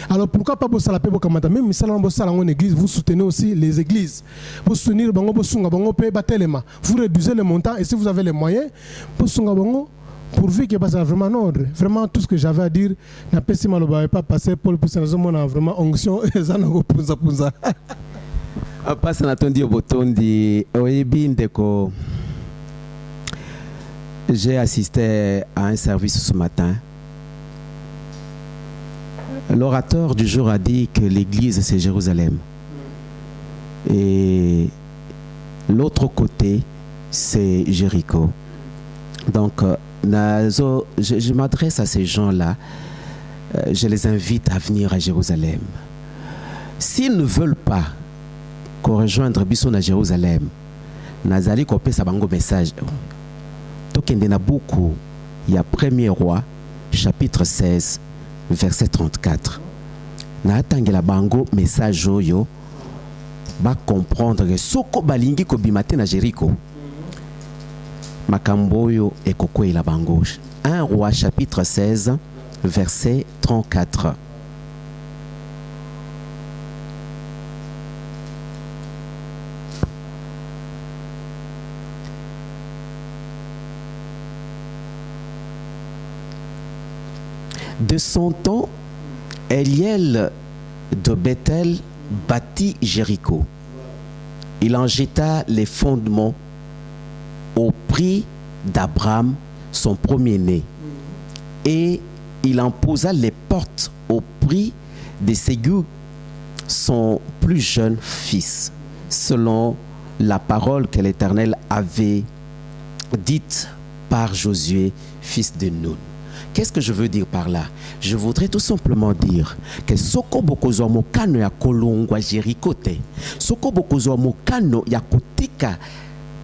C: Alors pourquoi pas bossa la paix commandant? Même si ça bossa en église, vous soutenez aussi les églises. Vous soutenir bango bosunga bango paix batelema. Vous réduisez le montant et si vous avez les moyens, bosunga bango. Pourvu qu'il passe vraiment en ordre. Vraiment, tout ce que j'avais à dire, n'a pas passé pour le plus a vraiment onction et ça n'a pas pouza.
D: Passe à ton dire bouton de Oebindeko. J'ai assisté à un service ce matin. L'orateur du jour a dit que l'église c'est Jérusalem. Et l'autre côté, c'est Jéricho. Donc, je m'adresse à ces gens-là, je les invite à venir à Jérusalem. S'ils ne veulent pas qu'on rejoigne Bisson à Jérusalem, Nazali kopé sa bango message. Tokende na beaucoup, il y a 1er Roi, chapitre 16, verset 34. Na atangela bango message oyo ba comprendre que soko balingi ko bimate na Jéricho. Makamboyo et Koko et la Bangouche. 1 Roi chapitre 16, verset 34. De son temps, Eliel de Bethel bâtit Jéricho. Il en jeta les fondements au prix d'Abraham, son premier-né. Et il en posa les portes au prix de Ségou, son plus jeune fils, selon la parole que l'Éternel avait dite par Josué, fils de Nun. Qu'est-ce que je veux dire par là? Je voudrais tout simplement dire que soko bokozo mokano ya kolongwa Jéricho te. Soko bokozo mokano ya kotika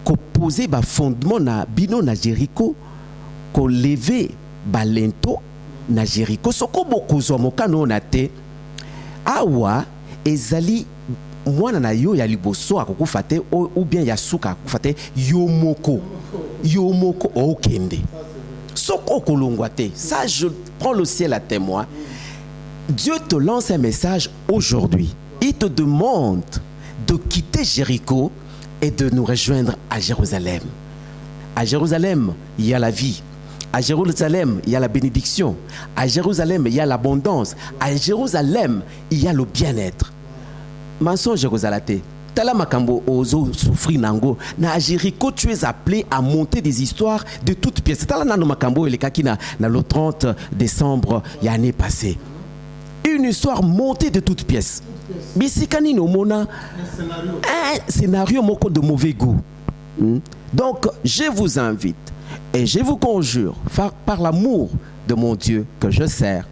D: ko poser ba fondement na bino na Jéricho, ko lever balento na Jéricho. Soko bokozo mokano na te. Awa ezali mwana na yo ya liboso akokufa te ou bien ya suka akokufa te yo moko okende soko kolongwa te. Ça je prends le ciel à témoin. Dieu te lance un message aujourd'hui. Il te demande de quitter Jéricho et de nous rejoindre à Jérusalem. À Jérusalem, il y a la vie. À Jérusalem, il y a la bénédiction. À Jérusalem, il y a l'abondance. À Jérusalem, il y a le bien-être. Mensonge Jérusalem. Tala makambo ozo souffrir nango. Na Jéricho, tu es appelé à monter des histoires de toutes pièces. Tala nano makambo et les kakina na le 30 décembre l'année passée. Une histoire montée de toutes pièces. Bisikani no mona un scénario moko de mauvais goût. Donc, je vous invite et je vous conjure par l'amour de mon Dieu que je sers.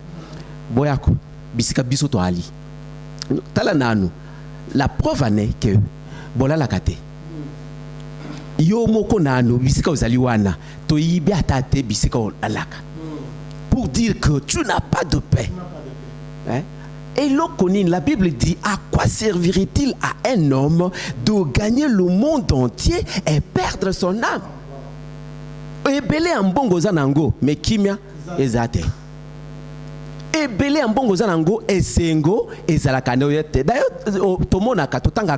D: Boyako bisika biso to ali. Tala nanu. La preuve en est que bola la kate. Yo moko nanu bisika ozali wana to yibi atate bisika alaka. Pour dire que tu n'as pas de paix. Hein? Et l'okonine, la Bible dit, à quoi servirait-il à un homme de gagner le monde entier et perdre son âme? Ebele ambongo zanango, mais kimia ezate. Ebele ambongo zanango esengo ezalakano yete. D'ailleurs, tomonaka totanga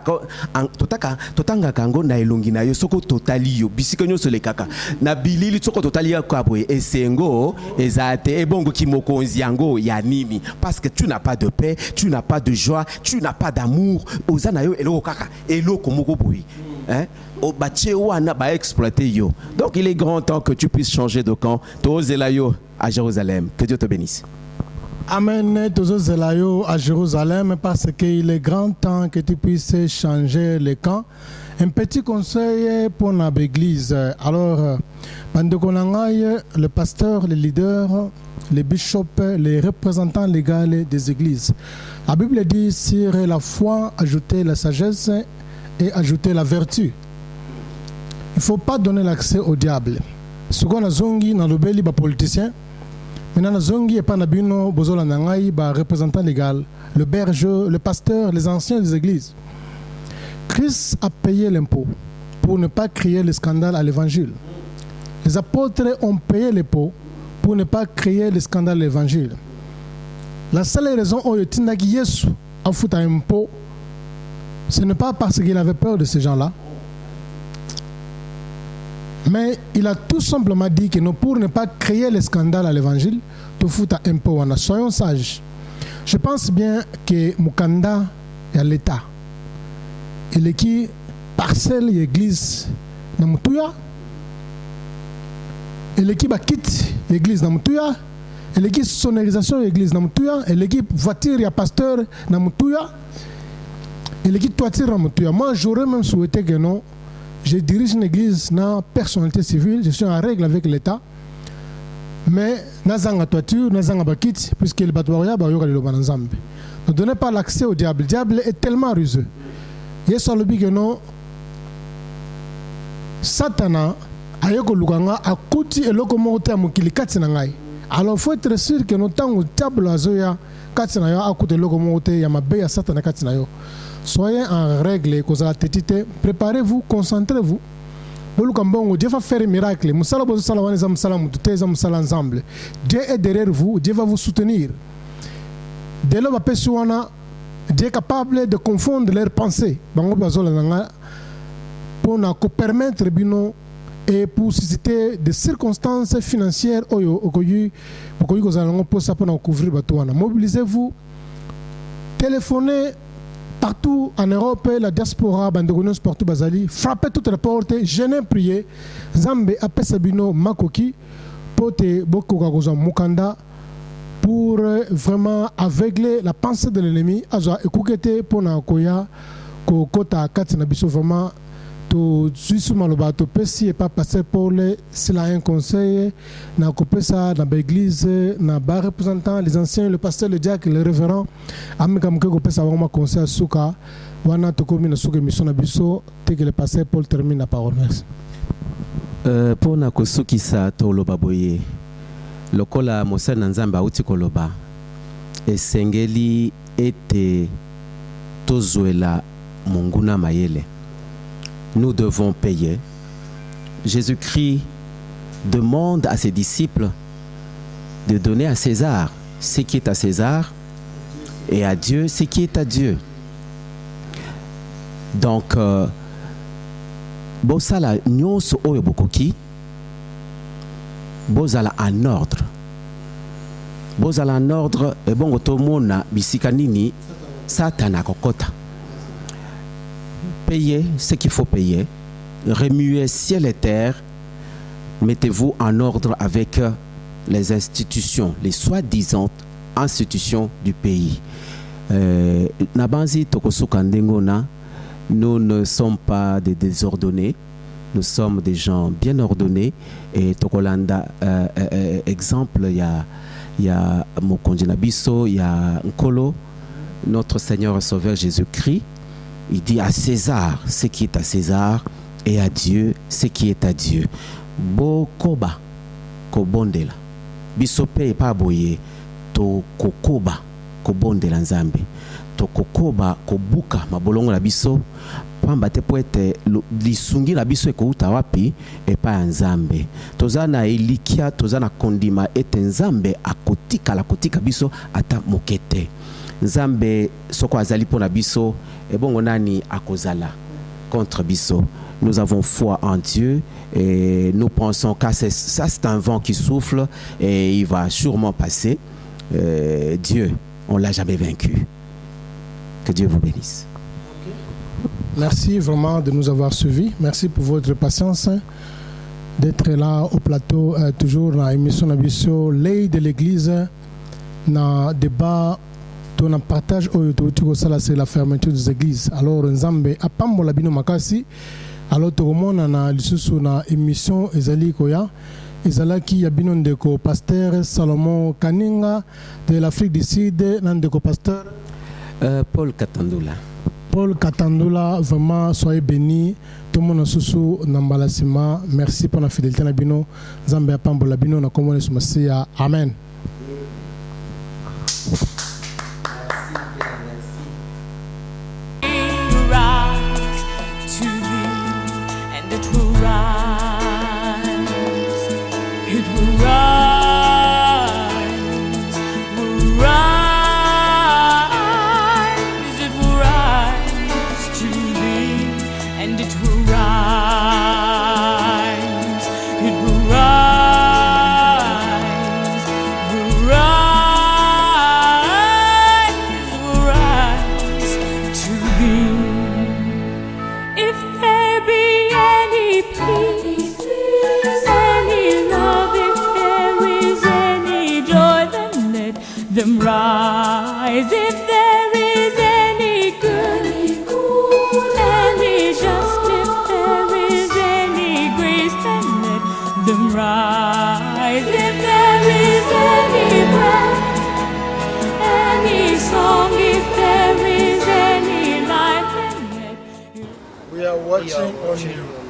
D: kango na elongi na yo soko totali yo bisika nyo solekaka na bilili soko totali ya kwaboye esengo ezate ebongo kimokonzi yango ya nini parce que tu n'as pas de paix, tu n'as pas de joie, tu n'as pas d'amour ozana yo eloko kaka eloko moko boyi. Hein? Au bâti wana ba exploiter yo. Donc il est grand temps que tu puisses changer de camp. Tozela yo à Jérusalem. Que Dieu te bénisse.
C: Amen, Tozelayo à Jérusalem, parce qu'il est grand temps que tu puisses changer le camp. Un petit conseil pour notre église. Alors, le pasteur, les leaders, les bishops, les représentants légaux des églises. La Bible dit sur la foi, ajouter la sagesse et ajouter la vertu. Il ne faut pas donner l'accès au diable. Ce qu'on a zongi dans le beli politicien. Maintenant, zongi et panabino, bozola nangai, représentant légal, le berger, le pasteur, les anciens des églises. Christ a payé l'impôt pour ne pas créer le scandale à l'évangile. Les apôtres ont payé l'impôt pour ne pas créer le scandale à l'évangile. La seule raison où Tindaki Yesu a foutu un impôt, ce n'est pas parce qu'il avait peur de ces gens-là. Mais il a tout simplement dit que nous, pour ne pas créer le scandale à l'évangile, tout fout un peu. Soyons sages. Je pense bien que Mukanda est à l'État. Il est qui parcelle l'église dans Moutuya. Il est qui quitte l'église dans Moutuya. Il est qui sonorisation de l'église dans Moutuya. Il est qui voiture et pasteur dans Moutuya. Il est qui toiture dans Moutuya. Moi, j'aurais même souhaité que non. Je dirige une église dans personnalité civile, je suis en règle avec l'État. Mais nazanga toiture, nazanga bakit, puisque le batouaria bayoga le lobanzambe. Ne donnez pas l'accès au diable. Le diable est tellement rusé. Yes, on le dit que non. Satana ayoko luganga akuti eloko mote amukili katsinangai. Alors faut être sûr que nous tango diable azoya katsinayo akuti eloko mote ya mabe ya Satana katsinayo. Soyez en règle, préparez-vous, concentrez-vous. Dieu va faire un miracle. Dieu est derrière vous, Dieu va vous soutenir. Dieu est capable de confondre leurs pensées pour nous permettre et pour susciter des circonstances financières pour couvrir. Mobilisez-vous, téléphonez. Partout en Europe, la diaspora, partout Bazali, frappez toutes les portes, jeûnez, priez. Zambe apesabino makoki, pote bokokagoza mukanda, pour vraiment aveugler la pensée de l'ennemi. Azo ekukete pona koya ko kota katina biso vraiment to suisu maloba to pesi et pas passer pour les c'est là un conseil na kopesa na l'église na ba représentant les anciens le pasteur le diacre le révérend amikam ke kopesa vraiment conseil suka wana to komi na suka mission na biso te que le pasteur Paul termine la parole. Merci.
D: Pour na kosuki sa to loba boye lokola mosana nzamba uti koloba esengeli ete tozuela monguna mayele. Nous devons payer. Jésus-Christ demande à ses disciples de donner à César ce qui est à César et à Dieu ce qui est à Dieu. Donc, bosala nyonso oyo bokoki, bozala en ordre. Bozala en ordre, et bon otomona bisika nini satana kokota. Payez ce qu'il faut payer, remuez ciel et terre, mettez-vous en ordre avec les institutions, les soi-disant institutions du pays. Nabanzi tokosuka ndengona, nous ne sommes pas des désordonnés, nous sommes des gens bien ordonnés. Et tokolanda, exemple, il y a Mokonzi Nabiso, il y a Nkolo, notre Seigneur et Sauveur Jésus-Christ. Il dit à César ce qui est à César et à Dieu ce qui est à Dieu. Bokoba kobondela bisope pa boye to kokoba kobondela nzambe to kokoba kobuka mabolongo na biso pamba te poete lisungi na biso ekouta wapi epa ya nzambe toza na elikia toza na kondima ete nzambe akotika biso ata mokete nzambe soko azali pona biso ebongo nani akozala contre biso. Nous avons foi en Dieu et nous pensons que ça c'est un vent qui souffle et il va sûrement passer. Dieu, on ne l'a jamais vaincu. Que Dieu vous bénisse.
C: Merci vraiment de nous avoir suivis. Merci pour votre patience d'être là au plateau, toujours dans l'émission Nabiso, l'œil de l'église, dans le débat, dans le partage, c'est la fermeture des églises. Alors, Nzambe, apambola bino makasi. Alors, tout le monde a une émission Ezali Koya. Ezalaki Yabino Ndeko, pasteur Salomon Kaninga de l'Afrique du Sud, Nandeko pasteur
D: Paul Katandula.
C: Paul Katandula, vraiment, soyez bénis. Tout le monde a sous Nambalasima. Merci pour la fidélité. Nabino, Zambia Pambola Bino, Nakomone Sumasia. Amen.
A: Them rise if there is any good, any just, if there is any grace, then let them rise. If there is any breath, any song, if there is any life, then let
B: We are watching on you.